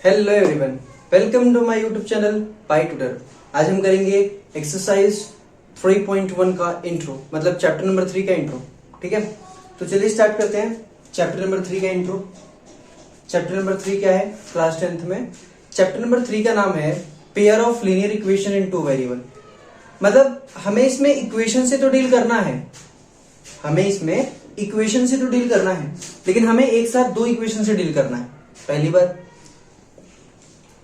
Hello everyone, welcome to my YouTube channel Pi Tutor. आज हम करेंगे एक्सरसाइज 3.1 का इंट्रो, मतलब चैप्टर नंबर 3 का इंट्रो। ठीक है, तो चलिए स्टार्ट करते हैं चैप्टर नंबर 3 का इंट्रो। चैप्टर नंबर 3 क्या है क्लास 10th में? चैप्टर नंबर 3 का नाम है pair of linear equation in two variable. मतलब हमें इसमें इक्वेशन से तो डील करना है, लेकिन हमें एक साथ दो इक्वेशन से डील करना है, पहली बात।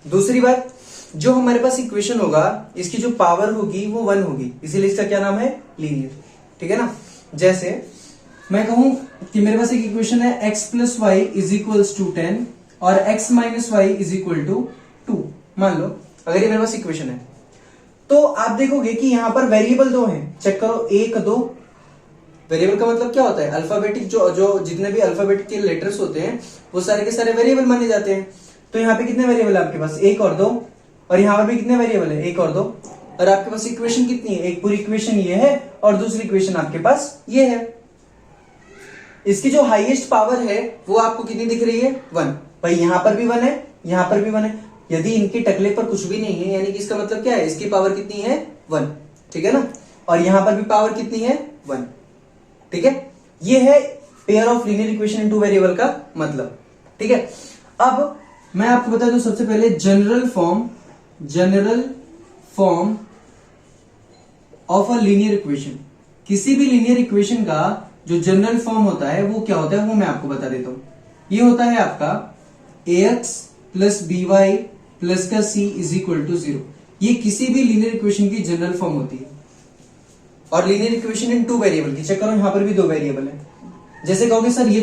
दूसरी बात, जो हमारे पास इक्वेशन होगा इसकी जो पावर होगी वो 1 होगी, इसीलिए इसका क्या नाम है? लीनियर। ठीक है ना? जैसे मैं कहूं कि मेरे पास एक इक्वेशन है x plus y is equals to 10 और x minus y is equal to 2। मान लो अगर ये मेरे पास इक्वेशन है, तो आप देखोगे कि यहां पर वेरिएबल दो हैं। चेक करो, 1 2। वेरिएबल का मतलब क्या होता है? अल्फाबेटिक जो जितने भी अल्फाबेटिक के लेटर्स होते हैं वो सारे के सारे वेरिएबल माने जाते हैं। तो यहाँ पे कितने वेरिएबल है आपके पास? 1 और 2। और यहाँ पर भी कितने वेरिएबल है? 1 और 2। और आपके पास इक्वेशन कितनी है? एक पूरी इक्वेशन ये है और दूसरी इक्वेशन आपके पास ये है। इसकी जो हाईएस्ट पावर है वो आपको कितनी दिख रही है? 1। भाई यहाँ पर भी 1 है, यहाँ पर भी 1 है। यदि इनके टकले पर कुछ भी नहीं है, यानी कि इसका मतलब क्या है? इसकी पावर कितनी है? 1। ठीक है ना? और यहां पर भी पावर कितनी है? 1। ठीक है, ये है pair of linear equation in two variable का मतलब। ठीक है, अब मैं आपको बता दूं सबसे पहले general form of a linear equation. किसी भी लीनियर इक्वेशन का जो जनरल फॉर्म होता है वो क्या होता है, वो मैं आपको बता देता हूं। ये होता है आपका ax plus b y plus का c इज इक्वल टू 0। ये किसी भी लीनियर इक्वेशन की जनरल फॉर्म होती है। और linear equation in two variable की, चेक करो यहां पर भी दो वेरिएबल है। जैसे कहोगे सर ये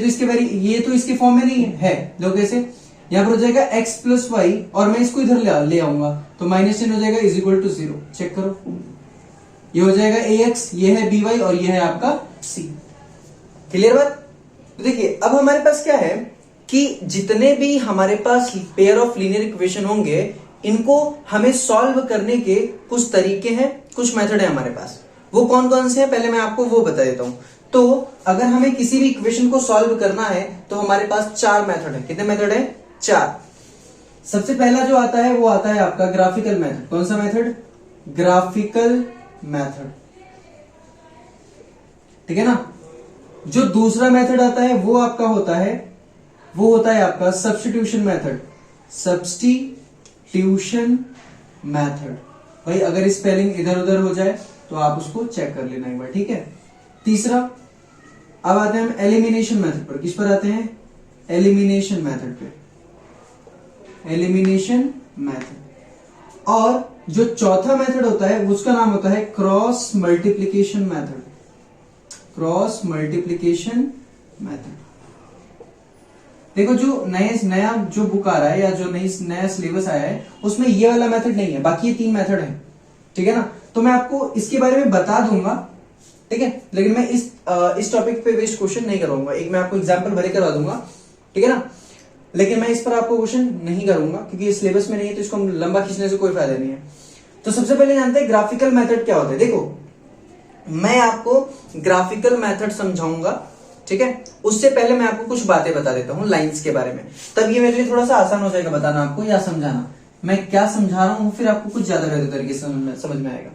तो इसके फॉर्म में नहीं है, देखो कैसे? यहां पर हो जाएगा x प्लस वाई और मैं इसको इधर ले आऊंगा तो -10 हो जाएगा इज इक्वल टू 0। चेक करो, ये हो जाएगा ax, ये है by और ये है आपका c। क्लियर बात? तो देखिए अब हमारे पास क्या है कि जितने भी हमारे पास पेयर ऑफ लीनियर इक्वेशन होंगे इनको हमें सॉल्व करने के कुछ तरीके हैं, कुछ मेथड है हमारे पास। वो कौन कौन से हैं पहले मैं आपको वो बता देता हूं। तो अगर हमें किसी भी इक्वेशन को सॉल्व करना है तो हमारे पास 4 मेथड है। कितने मेथड है? 4। सबसे पहला जो आता है वो आता है आपका ग्राफिकल मेथड। कौन सा मेथड? Graphical method. ठीक है ना? जो दूसरा मेथड आता है वो आपका होता है आपका सब्स्टिट्यूशन मेथड। Substitution method. भाई अगर स्पेलिंग इधर उधर हो जाए तो आप उसको चेक कर लेना एक बार, ठीक है? तीसरा, अब आते हैं हम एलिमिनेशन मेथड पर। किस पर आते हैं? एलिमिनेशन मेथड पे। Elimination method. और जो चौथा मेथड होता है उसका नाम होता है cross multiplication method. Cross multiplication method. देखो जो नया जो बुक आ रहा है या जो नया सिलेबस आया है उसमें ये वाला मेथड नहीं है, बाकी ये 3 मेथड है। ठीक है ना? तो मैं आपको इसके बारे में बता दूंगा, ठीक है? लेकिन मैं इस टॉपिक पे वेस्ट क्वेश्चन नहीं करवाऊंगा। एक मैं आपको एग्जांपल भरे करवा दूंगा, ठीक है ना? लेकिन मैं इस पर आपको क्वेश्चन नहीं करूंगा क्योंकि सिलेबस में नहीं है, तो इसको लंबा खींचने से कोई फायदा नहीं है। तो सबसे पहले जानते हैं ग्राफिकल मेथड क्या होता है। देखो मैं आपको ग्राफिकल मेथड समझाऊंगा, ठीक है? उससे पहले मैं आपको कुछ बातें बता देता हूं लाइंस के बारे में, तब ये मेरे लिए थोड़ा सा आसान हो जाएगा बताना आपको या समझाना। मैं क्या समझा रहा हूं फिर आपको कुछ ज्यादा बेहतर तरीके से समझ में आएगा।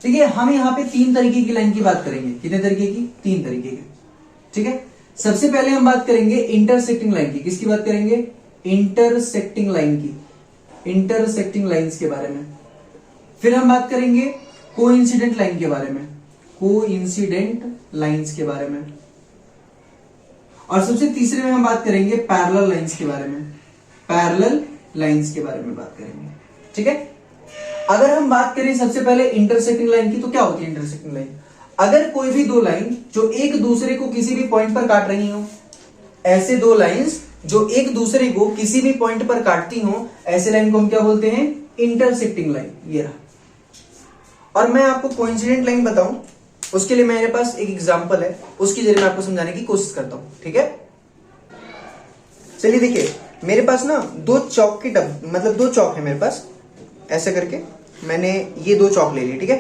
देखिए हम यहाँ पे 3 तरीके की लाइन की बात करेंगे। कितने तरीके की? 3 तरीके की। ठीक है, सबसे पहले हम बात करेंगे इंटरसेक्टिंग लाइन की। किसकी बात करेंगे? इंटरसेक्टिंग लाइन की, इंटरसेक्टिंग लाइंस के बारे में। फिर हम बात करेंगे कोइंसिडेंट लाइन के बारे में, कोइंसिडेंट लाइंस के बारे में। और सबसे तीसरे में हम बात करेंगे पैरेलल लाइंस के बारे में, पैरेलल लाइंस के बारे में बात करेंगे। ठीक है, अगर हम बात करें सबसे पहले इंटरसेक्टिंग लाइन की, तो क्या होती है इंटरसेक्टिंग लाइन? अगर कोई भी दो लाइन जो एक दूसरे को किसी भी पॉइंट पर काट रही हो, ऐसे दो लाइंस जो एक दूसरे को किसी भी पॉइंट पर काटती हो, ऐसे लाइन को हम क्या बोलते हैं? Intersecting line. ये रहा। और मैं आपको कोइंसिडेंट लाइन बताऊं उसके लिए मेरे पास एक एग्जांपल है, उसके जरिए मैं आपको समझाने की कोशिश करता हूं। ठीक है, चलिए देखिए मेरे पास ना 2 चौक की मतलब 2 चौक है मेरे पास। ऐसे करके मैंने ये 2 चौक ले लिए, ठीक है?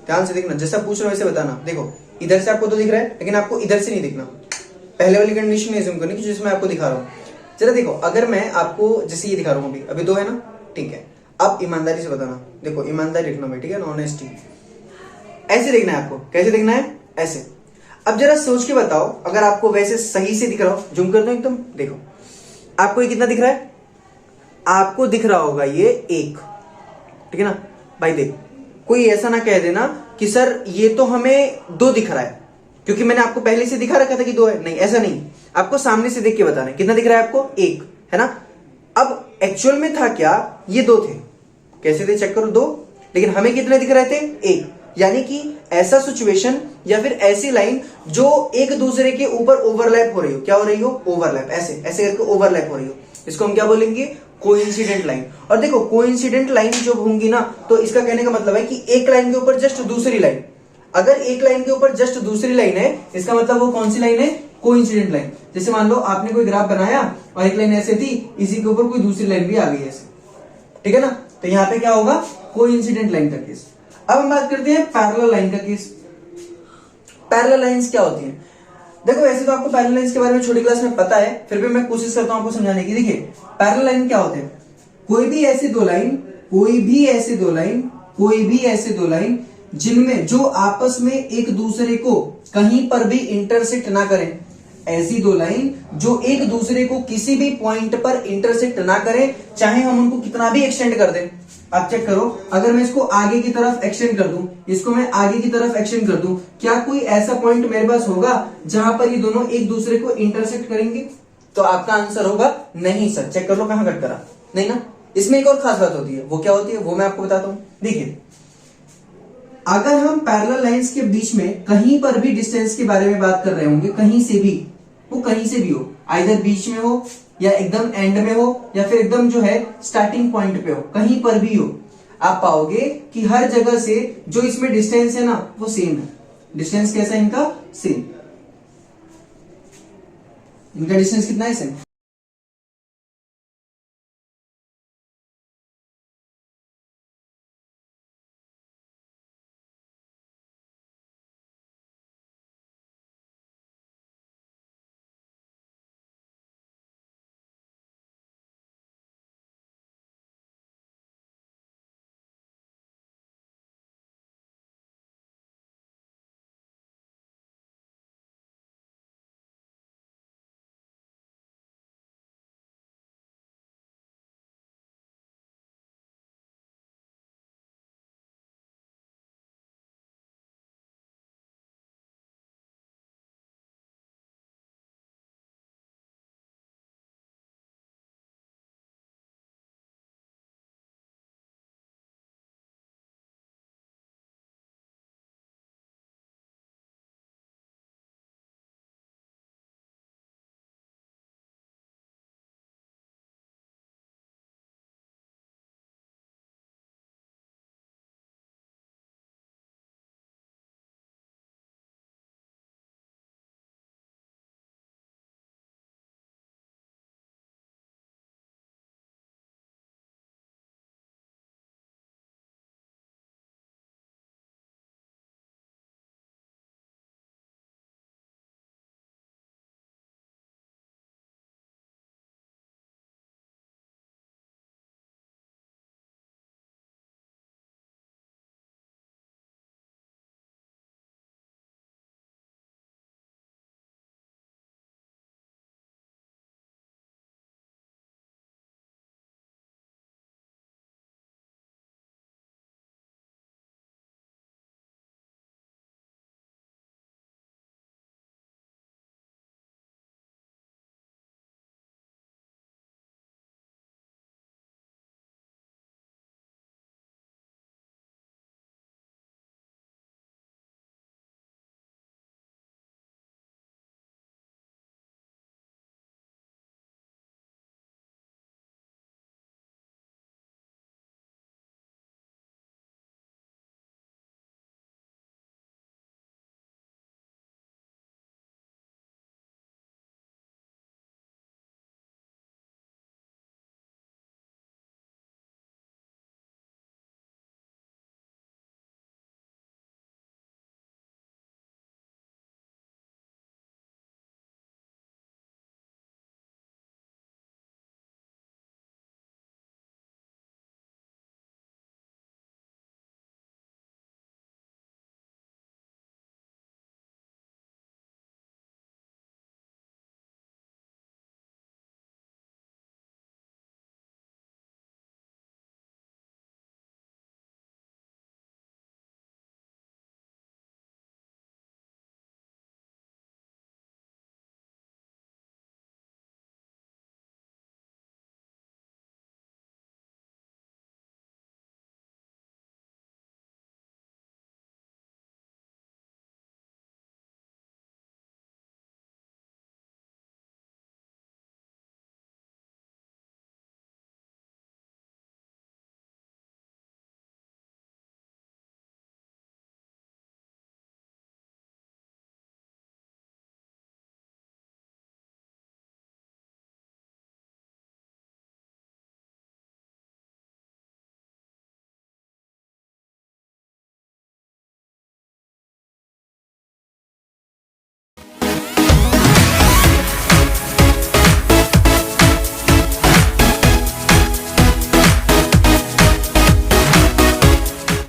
ध्यान से देखना, जैसा पूछ रहा हूं वैसे बताना। देखो इधर से आपको तो दिख रहा है लेकिन आपको इधर से नहीं दिखना। पहले वाली कंडीशन एज्यूम करनी कि जिसमें आपको दिखा रहा हूं। चलो देखो, अगर मैं आपको जैसे ये दिखा रहा हूँ, अभी दो है ना, ठीक है। अब ईमानदारी से बताना, देखो ईमानदारी रखना भाई, ठीक है ना, ऑनेस्टी। ऐसे देखना है आपको, कैसे देखना है, ऐसे। अब जरा सोच के बताओ, अगर आपको वैसे सही से दिख रहा हो, जूम कर दो एकदम, देखो आपको ये कितना दिख रहा है, आपको दिख रहा होगा ये एक, ठीक है ना भाई। देख, कोई ऐसा ना कह देना कि सर ये तो हमें दो दिख रहा है, क्योंकि मैंने आपको पहले से दिखा रखा था कि दो है। नहीं, ऐसा नहीं, आपको सामने से देख के बताना है कितना दिख रहा है आपको, एक, है ना। अब एक्चुअल में था क्या, ये दो थे, कैसे थे चेक करो, दो, लेकिन हमें कितने दिख रहे थे, एक। यानी कि ऐसा सिचुएशन या फिर ऐसी लाइन जो एक दूसरे के ऊपर ओवरलैप हो रही हो, क्या हो रही हो, ओवरलैप, ऐसे ऐसे करके ओवरलैप हो रही हो, इसको हम क्या बोलेंगे, कोइंसिडेंट लाइन। और देखो कोइंसिडेंट लाइन जब होंगी ना, तो इसका कहने का मतलब है कि एक लाइन के ऊपर जस्ट दूसरी लाइन, अगर एक लाइन के ऊपर जस्ट दूसरी लाइन है, इसका मतलब वो कौन सी लाइन है, कोइंसिडेंट लाइन। जैसे मान लो आपने कोई ग्राफ बनाया और एक लाइन ऐसे थी, इसी के ऊपर कोई दूसरी लाइन भी आ गई ऐसे, ठीक है ना, तो यहां पे क्या होगा, कोइंसिडेंट लाइन का केस। अब हम बात करते हैं पैरेलल लाइन का केस। पैरेलल लाइंस क्या होती हैं, देखो वैसे तो आपको पैरेलल लाइंस के बारे में छोटी क्लास में पता है, फिर भी मैं कोशिश करता हूं आपको समझाने की। देखिए पैरेलल लाइन क्या होते हैं, कोई भी ऐसी दो लाइन, कोई भी ऐसी दो लाइन, कोई भी ऐसी दो लाइन जिनमें जो आपस में एक दूसरे को कहीं पर भी इंटरसेक्ट ना करें, ऐसी दो लाइन जो एक दूसरे को किसी भी पॉइंट पर इंटरसेक्ट ना करें, चाहे हम उनको कितना भी एक्सटेंड कर दें। आप चेक करो, अगर मैं इसको आगे की तरफ एक्सटेंड कर दूं, इसको मैं आगे की तरफ एक्सटेंड कर दूं, क्या कोई ऐसा पॉइंट मेरे पास होगा जहां पर ये दोनों एक दूसरे को इंटरसेक्ट करेंगे? तो आपका आंसर होगा नहीं सर। चेक कर लो कहां कट करा, नहीं ना। इसमें एक और खास बात होती है, वो क्या होती है वो मैं आपको बताता हूं। देखिए अगर हम पैरेलल लाइंस के बीच में कहीं पर भी डिस्टेंस के बारे में बात कर रहे होंगे, कहीं से भी, वो कहीं से भी हो, आइदर बीच में हो या एकदम एंड में हो या फिर एकदम जो है स्टार्टिंग पॉइंट पे हो, कहीं पर भी हो, आप पाओगे कि हर जगह से जो इसमें डिस्टेंस है ना वो सेम है। डिस्टेंस कैसा है इनका, सेम। इनका डिस्टेंस कितना है, सेम।